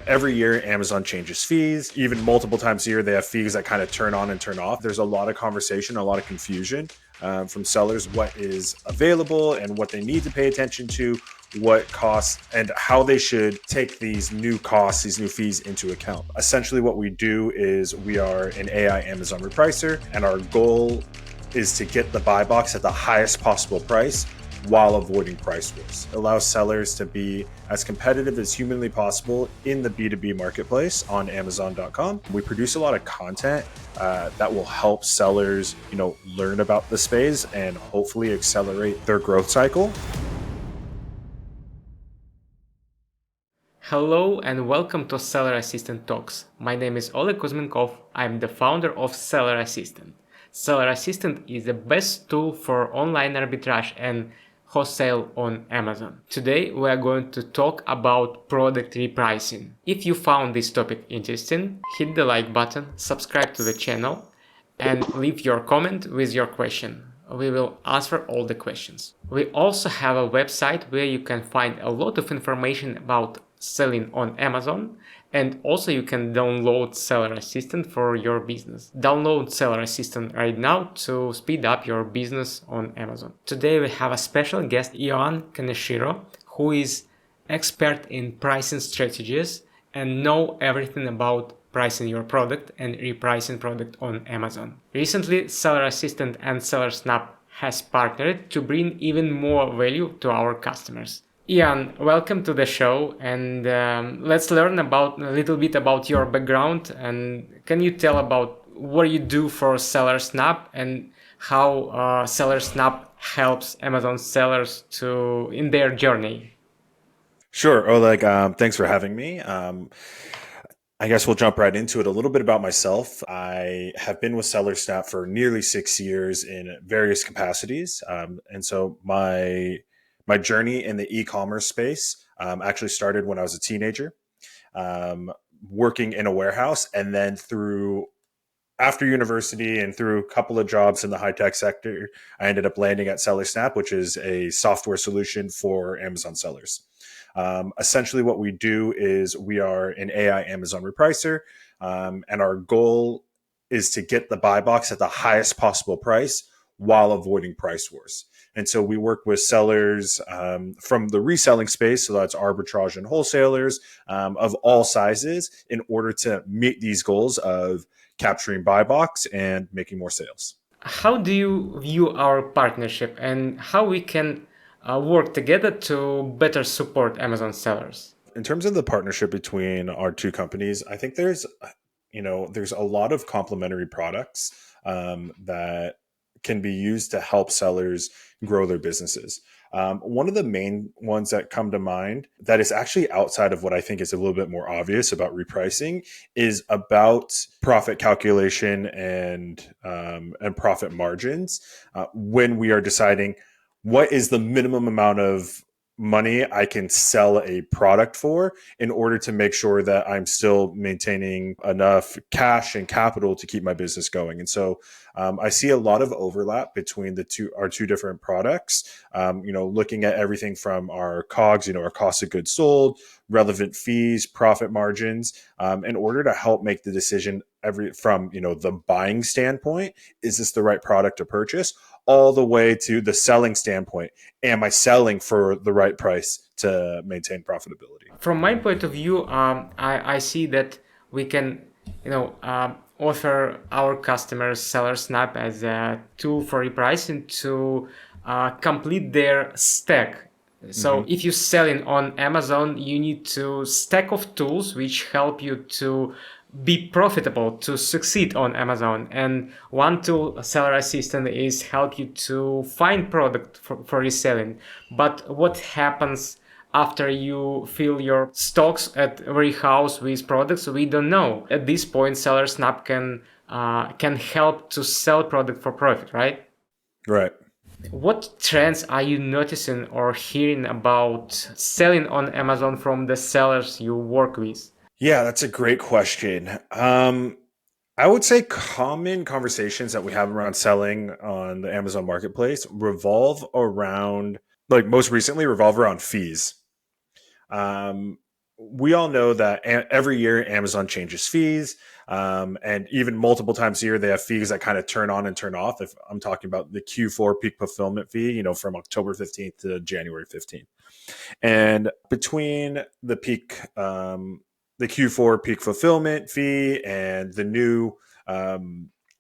Every year, Amazon changes fees. Even multiple times a year, they have fees that kind of turn on and turn off. There's a lot of conversation, a lot of confusion from sellers, what is available and what they need to pay attention to, what costs, and how they should take these new costs, these new fees into account. Essentially, what we do is we are an AI Amazon repricer, and our goal is to get the buy box at the highest possible price while avoiding price wars. It allows sellers to be as competitive as humanly possible in the B2B marketplace on Amazon.com. We produce a lot of content that will help sellers, learn about the space and hopefully accelerate their growth cycle. Hello and welcome to Seller Assistant Talks. My name is Oleg Kuzmenkov. I'm the founder of Seller Assistant. Seller Assistant is the best tool for online arbitrage and wholesale on Amazon. Today we are going to talk about product repricing. If you found this topic interesting, hit the like button, subscribe to the channel, and leave your comment with your question. We will answer all the questions. We also have a website where you can find a lot of information about selling on Amazon, and also you can download Seller Assistant for your business. Download Seller Assistant right now to speed up your business on Amazon. Today we have a special guest, Ian Kaneshiro, who is expert in pricing strategies and know everything about pricing your product and repricing product on Amazon. Recently, Seller Assistant and SellerSnap has partnered to bring even more value to our customers. Ian, welcome to the show, and let's learn a little bit about your background. And can you tell about what you do for SellerSnap and how SellerSnap helps Amazon sellers in their journey? Sure, Oleg. Thanks for having me. I guess we'll jump right into it. A little bit about myself. I have been with SellerSnap for nearly 6 years in various capacities, and so my journey in the e-commerce space actually started when I was a teenager, working in a warehouse, and then after university and through a couple of jobs in the high-tech sector, I ended up landing at SellerSnap, which is a software solution for Amazon sellers. Essentially, what we do is we are an AI Amazon repricer, and our goal is to get the buy box at the highest possible price while avoiding price wars. And so we work with sellers from the reselling space, so that's arbitrage and wholesalers of all sizes, in order to meet these goals of capturing buy box and making more sales. How do you view our partnership and how we can work together to better support Amazon sellers? In terms of the partnership between our two companies, I think there's a lot of complementary products that can be used to help sellers grow their businesses. One of the main ones that come to mind that is actually outside of what I think is a little bit more obvious about repricing is about profit calculation and profit margins when we are deciding what is the minimum amount of money I can sell a product for in order to make sure that I'm still maintaining enough cash and capital to keep my business going. And so I see a lot of overlap between our two different products, looking at everything from our COGS, our cost of goods sold, relevant fees, profit margins, in order to help make the decision from the buying standpoint, is this the right product to purchase, all the way to the selling standpoint. Am I selling for the right price to maintain profitability? From my point of view, I see that we can, offer our customers SellerSnap as a tool for repricing to complete their stack. So if you're selling on Amazon, you need to stack of tools which help you to be profitable, to succeed on Amazon. And one tool, Seller Assistant, is help you to find product for reselling. But what happens after you fill your stocks at warehouse with products, we don't know. At this point, SellerSnap can help to sell product for profit, right? Right. What trends are you noticing or hearing about selling on Amazon from the sellers you work with? Yeah, that's a great question. I would say common conversations that we have around selling on the Amazon marketplace most recently revolve around fees. we all know that every year Amazon changes fees. And even multiple times a year, they have fees that kind of turn on and turn off. If I'm talking about the Q4 peak fulfillment fee, from October 15th to January 15th. And between the Q4 peak fulfillment fee and the new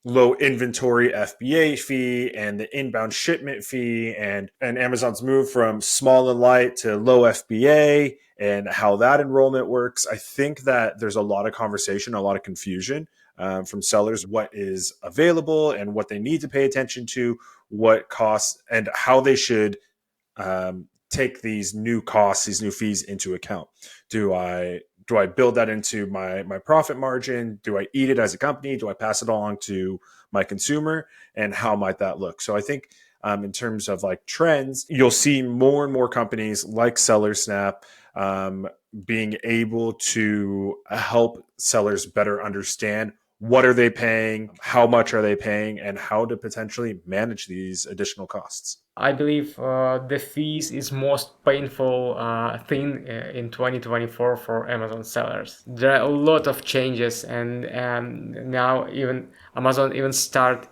low inventory FBA fee and the inbound shipment fee and Amazon's move from small and light to low FBA and how that enrollment works, I think that there's a lot of conversation, a lot of confusion from sellers, what is available and what they need to pay attention to, what costs and how they should take these new costs, these new fees into account. Do I build that into my profit margin? Do I eat it as a company? Do I pass it along to my consumer? And how might that look? So I think in terms of like trends, you'll see more and more companies like SellerSnap being able to help sellers better understand what are they paying, how much are they paying, and how to potentially manage these additional costs. I believe the fees is most painful thing in 2024 for Amazon sellers. There are a lot of changes, and now even Amazon even start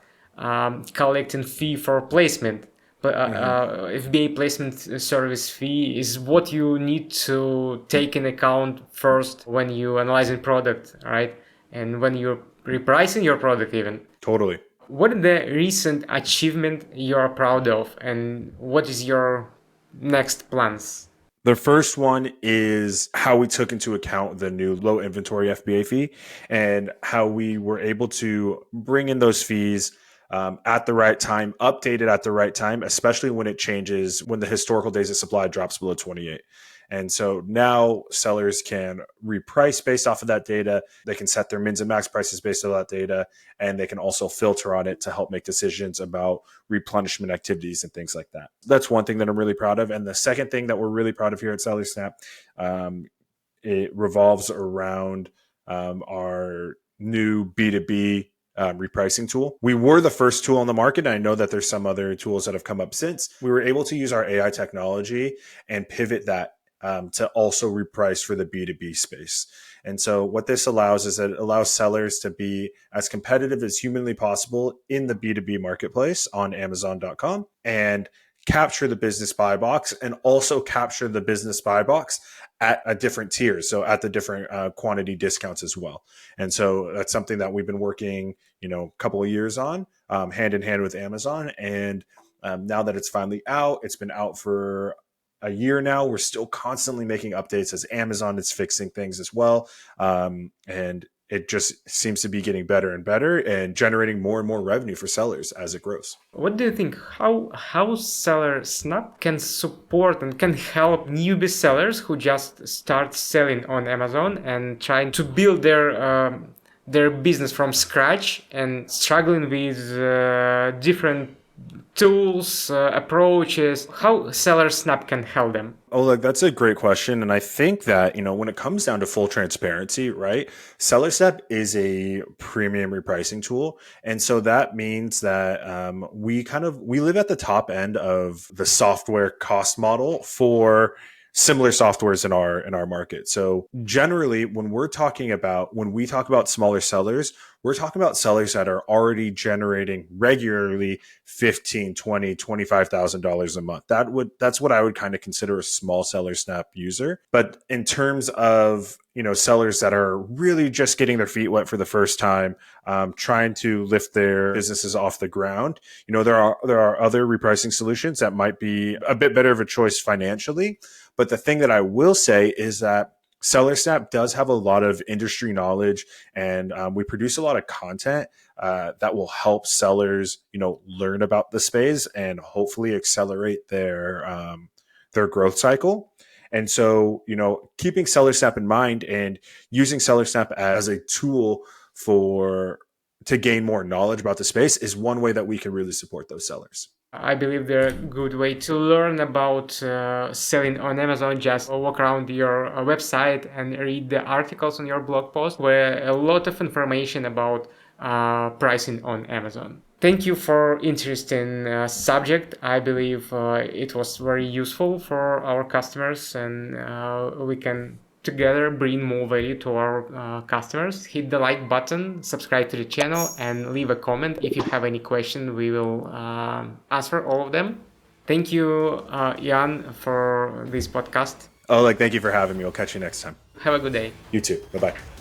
collecting fee for placement. But FBA placement service fee is what you need to take in account first when you analyzing product, right? And when you're repricing your product even. Totally. What is the recent achievement you are proud of, and what is your next plans? The first one is how we took into account the new low inventory FBA fee and how we were able to bring in those fees at the right time, updated at the right time, especially when it changes, when the historical days of supply drops below 28. And so now sellers can reprice based off of that data. They can set their mins and max prices based on that data. And they can also filter on it to help make decisions about replenishment activities and things like that. That's one thing that I'm really proud of. And the second thing that we're really proud of here at SellerSnap, it revolves around our new B2B repricing tool. We were the first tool on the market. And I know that there's some other tools that have come up since. We were able to use our AI technology and pivot that to also reprice for the B2B space. And so what this allows is that it allows sellers to be as competitive as humanly possible in the B2B marketplace on Amazon.com and capture the business buy box and also capture the business buy box at a different tier. So at the different quantity discounts as well. And so that's something that we've been working, a couple of years on hand in hand with Amazon. And now that it's finally out, it's been out for a year now. We're still constantly making updates as Amazon is fixing things as well. And it just seems to be getting better and better and generating more and more revenue for sellers as it grows. What do you think? How SellerSnap can support and can help newbie sellers who just start selling on Amazon and trying to build their business from scratch and struggling with different tools, approaches? How SellerSnap can help them? Oleg, that's a great question. And I think that, when it comes down to full transparency, right? SellerSnap is a premium repricing tool. And so that means that we live at the top end of the software cost model for similar softwares in our market. So generally, when we talk about smaller sellers, we're talking about sellers that are already generating regularly $15,000, $20,000, $25,000 a month. That's what I would kind of consider a small SellerSnap user. But in terms of sellers that are really just getting their feet wet for the first time, trying to lift their businesses off the ground, there are other repricing solutions that might be a bit better of a choice financially. But the thing that I will say is that SellerSnap does have a lot of industry knowledge, and we produce a lot of content that will help sellers, learn about the space and hopefully accelerate their growth cycle. And so, keeping SellerSnap in mind and using SellerSnap as a tool to gain more knowledge about the space is one way that we can really support those sellers. I believe they're a good way to learn about selling on Amazon. Just walk around your website and read the articles on your blog post where a lot of information about pricing on Amazon. Thank you for interesting subject. I believe it was very useful for our customers, and we can together bring more value to our customers. Hit the like button, subscribe to the channel, and leave a comment. If you have any question, we will answer all of them. Thank you, Ian, for this podcast. Oleg, thank you for having me. We'll catch you next time. Have a good day. You too. Bye bye.